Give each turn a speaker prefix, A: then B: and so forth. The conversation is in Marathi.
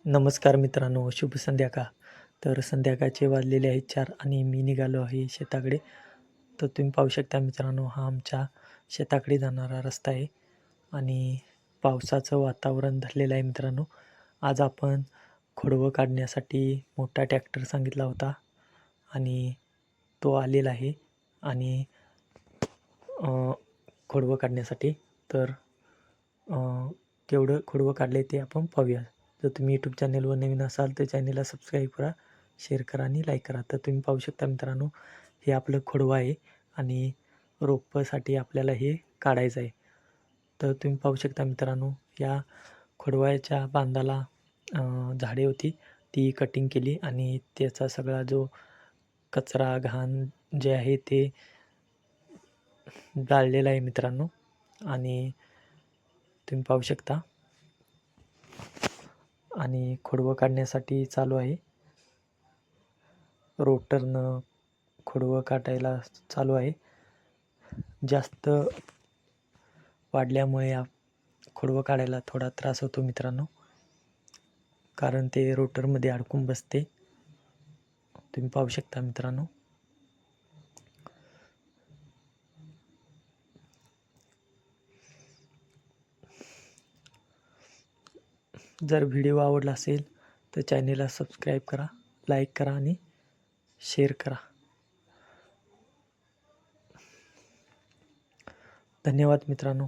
A: नमस्कार मित्रांनो, शुभ संध्याकाळ. तर संध्याकाळचे वाजलेले आहेत 4 आणि मी निघालो आहे शेताकडे. तर तुम्ही पाहू शकता मित्रांनो, हा आमच्या शेताकडे जाणारा रस्ता आहे आणि पावसाचं वातावरण झालेलं आहे मित्रांनो. आज आपण खोडवं काढण्यासाठी मोठा ट्रॅक्टर सांगितला होता आणि तो आलेला आहे आणि खोडवं काढण्यासाठी. तर केवढं खोडवं काढलं ते आपण पाहूया. जर तुम्ही यूट्यूब चॅनलवर नवीन असाल तर चॅनलला सबस्क्राईब करा, शेअर करा आणि लाईक करा. तर तुम्ही पाहू शकता मित्रांनो, हे आपलं खोडवं आहे आणि रोपासाठी आपल्याला हे काढायचं आहे. तर तुम्ही पाहू शकता मित्रांनो, या खोडवाच्या बांधाला झाडे होती ती कटिंग केली आणि त्याचा सगळा जो कचरा घाण जे आहे ते जाळलेला आहे मित्रांनो. आणि तुम्ही पाहू शकता आणि खोडवं काढण्यासाठी चालू आहे. रोटरनं खोडवं काढायला चालू आहे. जास्त वाढल्यामुळे खोडवं काढायला थोडा त्रास होतो मित्रांनो, कारण ते रोटरमध्ये अडकून बसते. तुम्ही पाहू शकता मित्रांनो. जर व्हिडिओ आवडला असेल तर चॅनेलला सबस्क्राईब करा, लाईक करा आणि शेअर करा. धन्यवाद मित्रांनो.